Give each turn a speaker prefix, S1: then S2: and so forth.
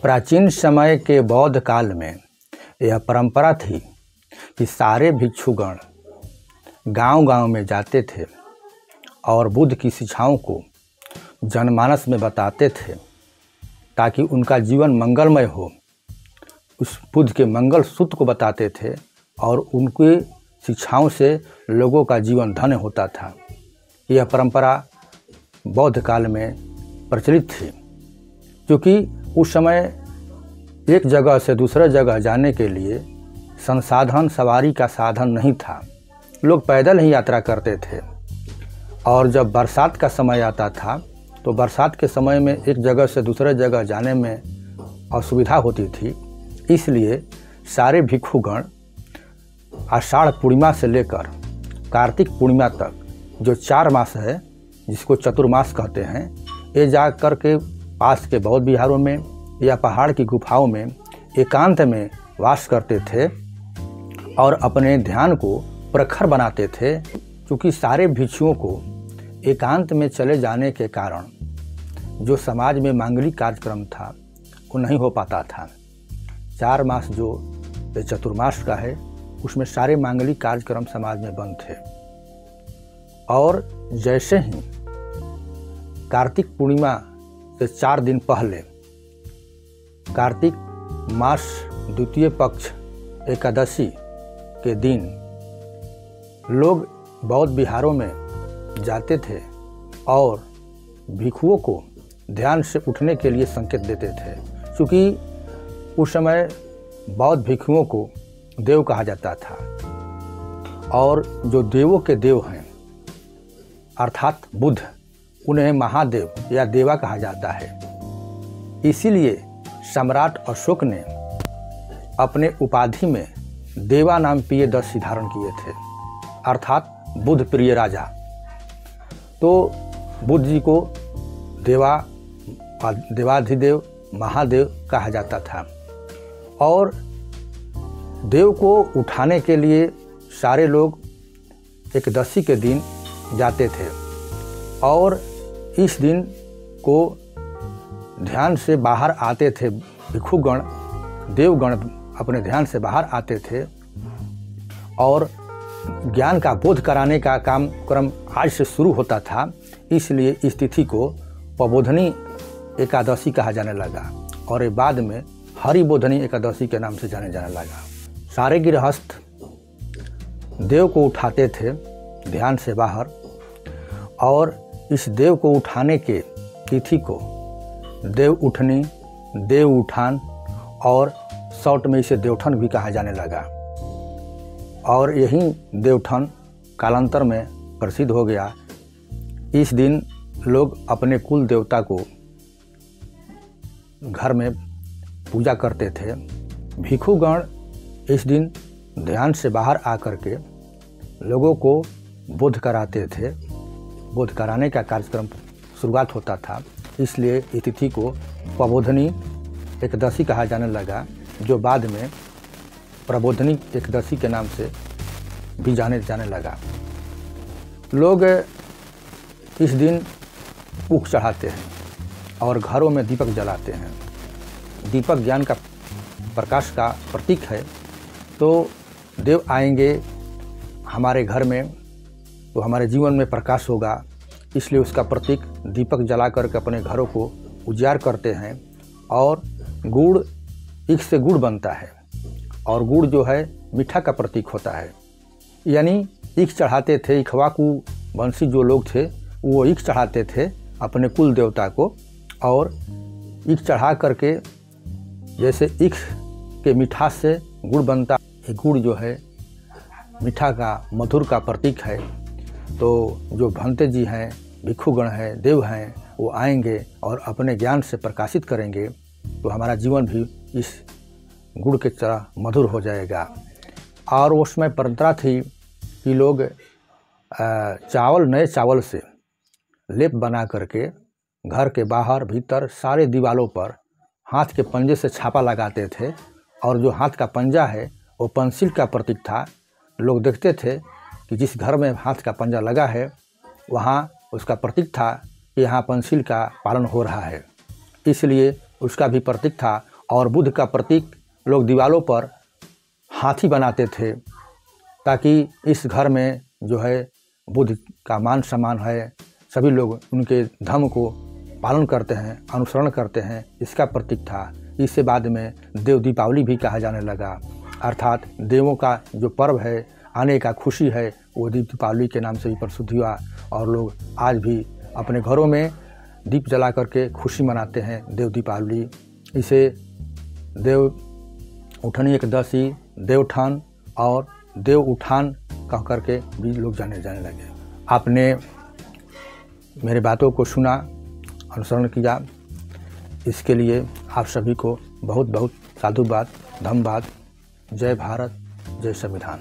S1: प्राचीन समय के बौद्ध काल में यह परंपरा थी कि सारे भिक्षुगण गांव-गांव में जाते थे और बुद्ध की शिक्षाओं को जनमानस में बताते थे ताकि उनका जीवन मंगलमय हो। उस बुद्ध के मंगल सूत्र को बताते थे और उनकी शिक्षाओं से लोगों का जीवन धन्य होता था। यह परंपरा बौद्ध काल में प्रचलित थी, क्योंकि उस समय एक जगह से दूसरे जगह जाने के लिए संसाधन सवारी का साधन नहीं था। लोग पैदल ही यात्रा करते थे और जब बरसात का समय आता था तो बरसात के समय में एक जगह से दूसरे जगह जाने में असुविधा होती थी। इसलिए सारे भिक्षुगण आषाढ़ पूर्णिमा से लेकर कार्तिक पूर्णिमा तक, जो 4 मास है जिसको चतुर्मास कहते हैं, ये जा कर के पास के बौद्ध विहारों में या पहाड़ की गुफाओं में एकांत में वास करते थे और अपने ध्यान को प्रखर बनाते थे। क्योंकि सारे भिक्षुओं को एकांत में चले जाने के कारण जो समाज में मांगलिक कार्यक्रम था वो नहीं हो पाता था। 4 मास जो चतुर्मास का है उसमें सारे मांगलिक कार्यक्रम समाज में बंद थे। और जैसे ही कार्तिक पूर्णिमा से 4 दिन पहले कार्तिक मास द्वितीय पक्ष एकादशी के दिन लोग बौद्ध विहारों में जाते थे और भिक्षुओं को ध्यान से उठने के लिए संकेत देते थे। क्योंकि उस समय बौद्ध भिक्षुओं को देव कहा जाता था और जो देवों के देव हैं अर्थात बुद्ध, उन्हें महादेव या देवा कहा जाता है। इसीलिए सम्राट अशोक ने अपने उपाधि में देवा नाम पियदर्शी धारण किए थे, अर्थात बुद्ध प्रिय राजा। तो बुद्ध जी को देवाधिदेव महादेव कहा जाता था। और देव को उठाने के लिए सारे लोग एकदशी के दिन जाते थे और इस दिन को ध्यान से बाहर आते थे। भिक्षुगण देवगण अपने ध्यान से बाहर आते थे और ज्ञान का बोध कराने का क्रम आज से शुरू होता था। इसलिए इस तिथि को प्रबोधनी एकादशी कहा जाने लगा और ये बाद में हरिबोधनी एकादशी के नाम से जाने लगा। सारे गृहस्थ देव को उठाते थे ध्यान से बाहर और इस देव को उठाने के तिथि को देव उठनी, देव उठान और शॉर्ट में इसे देवठन भी कहा जाने लगा। और यही देवठन कालांतर में प्रसिद्ध हो गया। इस दिन लोग अपने कुल देवता को घर में पूजा करते थे। भिक्षुगण इस दिन ध्यान से बाहर आकर के लोगों को बोध कराते थे। बोध कराने का कार्यक्रम शुरुआत होता था। इसलिए इस तिथि को प्रबोधनी एकादशी कहा जाने लगा, जो बाद में प्रबोधनी एकादशी के नाम से भी जाने लगा। लोग इस दिन ऊख चढ़ाते हैं और घरों में दीपक जलाते हैं। दीपक ज्ञान का प्रकाश का प्रतीक है। तो देव आएंगे हमारे घर में तो हमारे जीवन में प्रकाश होगा, इसलिए उसका प्रतीक दीपक जला करके अपने घरों को उजाड़ करते हैं। और गुड़, ईख से गुड़ बनता है और गुड़ जो है मीठा का प्रतीक होता है। यानी ईख चढ़ाते थे। इक्ष्वाकु वंशी जो लोग थे वो ईख चढ़ाते थे अपने कुल देवता को और ईख चढ़ा करके जैसे ईख के मिठास से गुड़ बनता, ये गुड़ जो है मीठा का मधुर का प्रतीक है। तो जो भंते जी हैं, भिक्षुगण हैं, देव हैं, वो आएंगे और अपने ज्ञान से प्रकाशित करेंगे तो हमारा जीवन भी इस गुड़ के तरह मधुर हो जाएगा। और उसमें परंपरा थी कि लोग नए चावल से लेप बना करके घर के बाहर भीतर सारे दीवालों पर हाथ के पंजे से छापा लगाते थे। और जो हाथ का पंजा है वो पंसिल का प्रतीक था। लोग देखते थे कि जिस घर में हाथ का पंजा लगा है वहाँ उसका प्रतीक था कि यहाँ पंसिल का पालन हो रहा है, इसलिए उसका भी प्रतीक था। और बुद्ध का प्रतीक लोग दीवारों पर हाथी बनाते थे, ताकि इस घर में जो है बुद्ध का मान सम्मान है, सभी लोग उनके धर्म को पालन करते हैं, अनुसरण करते हैं, इसका प्रतीक था। इससे बाद में देव दीपावली भी कहा जाने लगा, अर्थात देवों का जो पर्व है, आने का खुशी है, वो दीपावली के नाम से भी प्रसिद्ध हुआ। और लोग आज भी अपने घरों में दीप जला करके खुशी मनाते हैं देव दीपावली। इसे देव उठनी एकदशी, देवठान और देव उठान कह करके भी लोग जाने लगे। आपने मेरे बातों को सुना, अनुसरण किया, इसके लिए आप सभी को बहुत बहुत साधुवाद, धन्यवाद। जय भारत, जय संविधान।